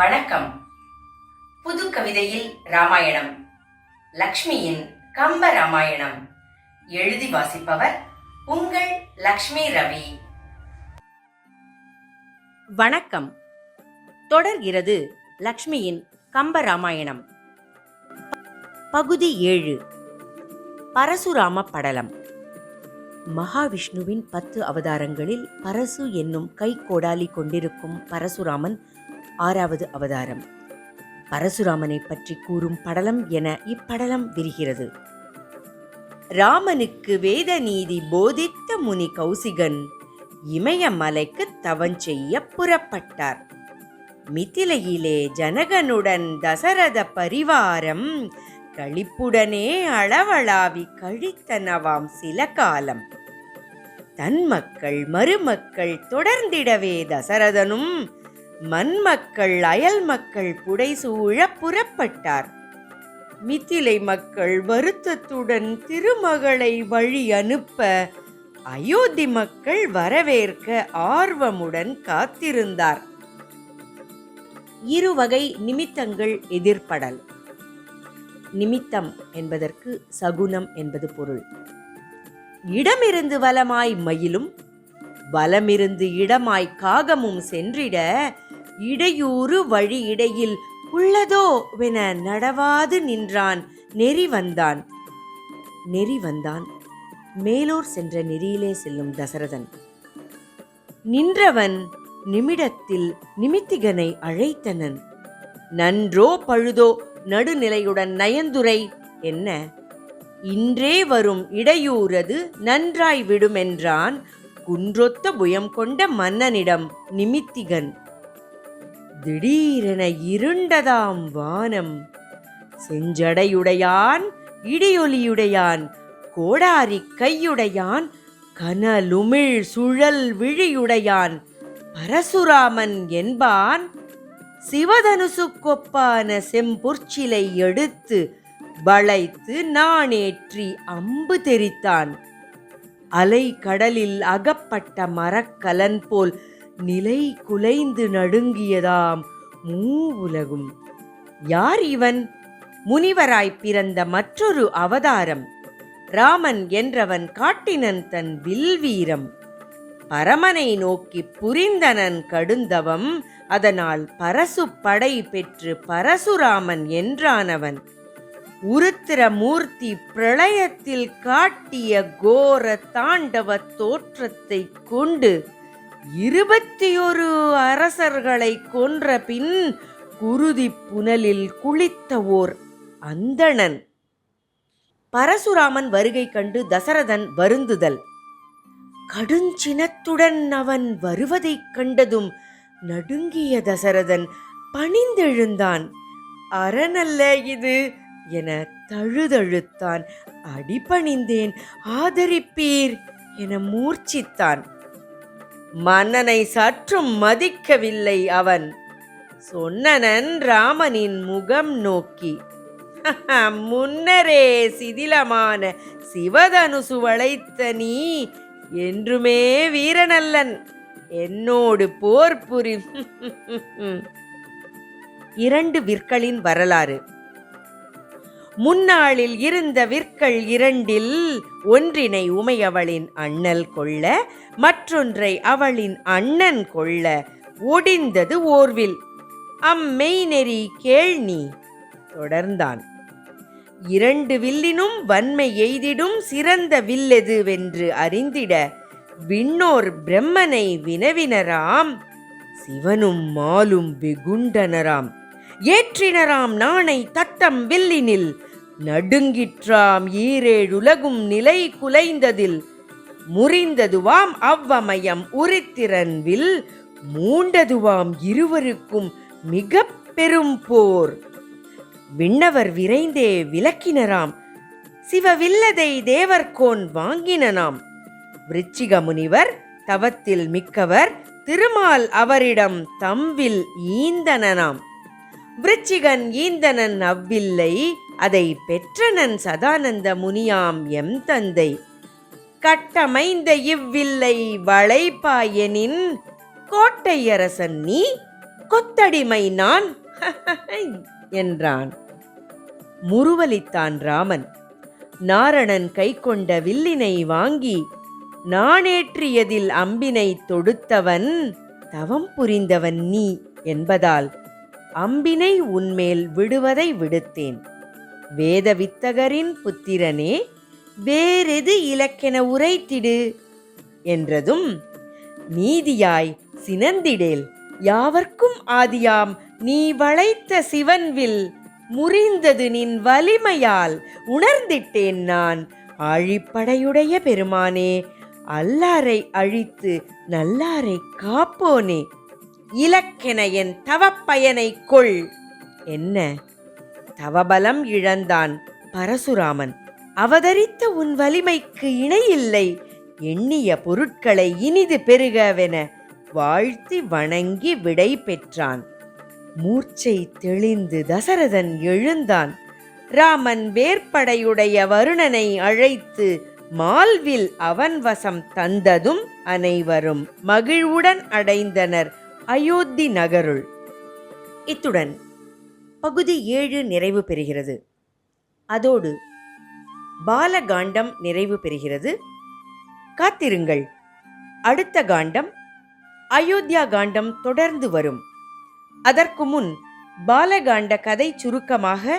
வணக்கம். புது கவிதையில் ராமாயணம், லக்ஷ்மியின் கம்ப ராமாயணம். எழுதி வாசிப்பவர் உங்கள் லக்ஷ்மி ரவி. வணக்கம். தொடர்கிறது லக்ஷ்மியின் கம்ப ராமாயணம். பகுதி 7. பரசுராம படலம். மகாவிஷ்ணுவின் 10 அவதாரங்களில் பரசு என்னும் கைக்கோடாலி கொண்டிருக்கும் பரசுராமன் 6வது அவதாரம். பரசுராமனை பற்றி கூறும் படலம் என இப்படலம் விரிகிறது. ராமனுக்கு வேத நீதி போதித்த முனி கௌசிகன் இமயமலைக்கு தவஞ்செய்ய புறப்பட்டார். மிதிலையிலே ஜனகனுடன் தசரத பரிவாரம் களிப்புடனே அளவளாவி கழித்தனவாம் சில காலம். தன் மக்கள் மருமக்கள் தொடர்ந்திடவே தசரதனும் மண்மக்கள் அயல் மக்கள் புடைசூழ புறப்பட்டார். மிதிலை மக்கள் வருத்தத்துடன் திருமகளை வழி அனுப்ப அயோத்தி மக்கள் வரவேற்க ஆர்வமுடன் காத்திருந்தார். இருவகை நிமித்தங்கள் எதிர்ப்படல். நிமித்தம் என்பதற்கு சகுனம் என்பது பொருள். இடமிருந்து வலமாய் மயிலும் வலமிருந்து இடமாய் காகமும் சென்றிட இடையூறு வழி இடையில் உள்ளதோவென நடவாது நின்றான். நெறி வந்தான். மேலோர் சென்ற நெறியிலே செல்லும் தசரதன். நின்றவன் நிமிடத்தில் நிமித்திகனை அழைத்தனன். நன்றோ பழுதோ நடுநிலையுடன் நயந்துரை என்ன, இன்றே வரும் இடையூறது நன்றாய் விடுமென்றான் குன்றொத்த புயம் கொண்ட மன்னனிடம் நிமித்திகன். திடீரென இருண்டதாம் வானம். செஞ்சடையுடையான் இடியொலியுடையான் கோடாரி கையுடையான் கனலுமிழ் சுழல் விழியுடையான் பரசுராமன் என்பான். சிவதனுசு கொப்பான செம்பொற்சிலை எடுத்து வளைத்து நாணேற்றி அம்பு தெரித்தான். அலை கடலில் அகப்பட்ட மரக்கலன் போல் நிலை குலைந்து நடுங்கியதாம் மூவுலகும். யார் இவன்? முனிவராய் பிறந்த மற்றொரு அவதாரம். ராமன் என்றவன் காட்டினன் தன் வில்வீரம். பரமனை நோக்கி புரிந்தனன் கடுந்தவம். அதனால் பரசு படை பெற்று பரசுராமன் என்றானவன். உருத்திர மூர்த்தி பிரளயத்தில் காட்டிய கோர தாண்டவ தோற்றத்தை கொண்டு 21 அரசர்களை கொன்ற பின் குருதி புனலில் குளித்த ஓர் அந்தணன். பரசுராமன் வருகை கண்டு தசரதன் வருந்துதல். கடுஞ்சினத்துடன் அவன் வருவதைக் கண்டதும் நடுங்கிய தசரதன் பணிந்தெழுந்தான். அரணல்ல இது என தழுதழுத்தான். அடிபணிந்தேன், ஆதரிப்பீர் என மூர்ச்சித்தான். மன்னனை சற்றும் மதிக்கவில்லை அவன். சொன்னனன் ராமனின் முகம் நோக்கி, முன்னரே சிதிலமான சிவதனுசு வளைத்த நீ என்றுமே வீரனல்லன். என்னோடு போர் புரி. 2 விற்களின் வரலாறு. முன்னாளில் இருந்த விற்கள் 2இல் ஒன்றினை உமையவளின் அண்ணல் கொள்ள, மற்றொன்றை அவளின் அண்ணன் கொள்ள ஒடிந்தது ஓர்வில். அம்மெய் நெறி கேள்நீ தொடர்ந்தான். 2 வில்லினும் வன்மை எய்திடும் சிறந்த வில்லெது வென்று அறிந்திட விண்ணோர் பிரம்மனை வினவினராம். சிவனும் மாலும் வெகுண்டனராம். ஏற்றினராம் நாணை தத்தம் வில்லினில். நடுங்கிற்றாம் ஈரேழுலகும் நிலை குலைந்ததில். முறிந்ததுவாம் அவ்வமயம் உரித்திரன் வில். மூண்டதுவாம் இருவருக்கும் மிக பெரும் போர். விண்ணவர் விரைந்தே விலக்கினராம். சிவவில்லதை தேவர்கோன் வாங்கினனாம். விருச்சிக முனிவர் தவத்தில் மிக்கவர். திருமால் அவரிடம் தம்வில் ஈந்தனனாம். விருச்சிகன் ஈந்தனன் அவ்வில்லை. அதை பெற்றனன் சதானந்த முனியாம் எம் தந்தை. கட்டமைந்த இவ்வில்லை வளைப்பாயனின் கோட்டையரசன் நீ கொத்தடிமை நான் என்றான். முறுவலித்தான் ராமன். நாரணன் கைக்கொண்ட வில்லினை வாங்கி நானேற்றியதில் அம்பினை தொடுத்தவன் தவம் புரிந்தவன் நீ என்பதால் அம்பினை உன்மேல் விடுவதை விடுத்தேன். வேத வித்தகரின் புத்திரனே, வேறெது இலக்கென உரைத்திடு என்றதும், நீதியாய் சினந்திடேல் யாவர்க்கும் ஆதியாம் நீ வளைத்த சிவன்வில் முறிந்தது நின் வலிமையால் உணர்ந்திட்டேன் நான். ஆழிப்படையுடைய பெருமானே, அல்லாரை அழித்து நல்லாரை காப்போனே, இலக்கென என் தவப்பயனை கொள். என்ன தவபலம் இழந்தான் பரசுராமன். அவதரித்த உன் வலிமைக்கு இணையில்லை. எண்ணிய பொருட்களை இனிது பெருகவென வாழ்த்தி வணங்கி விடை பெற்றான். மூர்ச்சை தெளிந்து தசரதன் எழுந்தான். ராமன் வேற்படையுடைய வருணனை அழைத்து மால்வில் அவன் வசம் தந்ததும் அனைவரும் மகிழ்வுடன் அடைந்தனர் அயோத்தி நகருள். இத்துடன் பகுதி 7 நிறைவு பெறுகிறது. அதோடு பாலகாண்டம் நிறைவு பெறுகிறது. காத்திருங்கள், அடுத்த காண்டம் அயோத்தியா காண்டம் தொடர்ந்து வரும். அதற்கு முன் பாலகாண்ட கதை சுருக்கமாக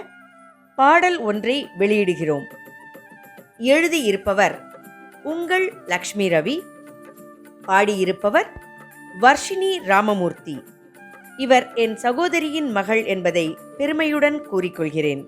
பாடல் ஒன்றை வெளியிடுகிறோம். எழுதியிருப்பவர் உங்கள் லக்ஷ்மி ரவி. பாடியிருப்பவர் வர்ஷினி ராமமூர்த்தி. இவர் என் சகோதரியின் மகள் என்பதை பெருமையுடன் கூறிக்கொள்கிறேன்.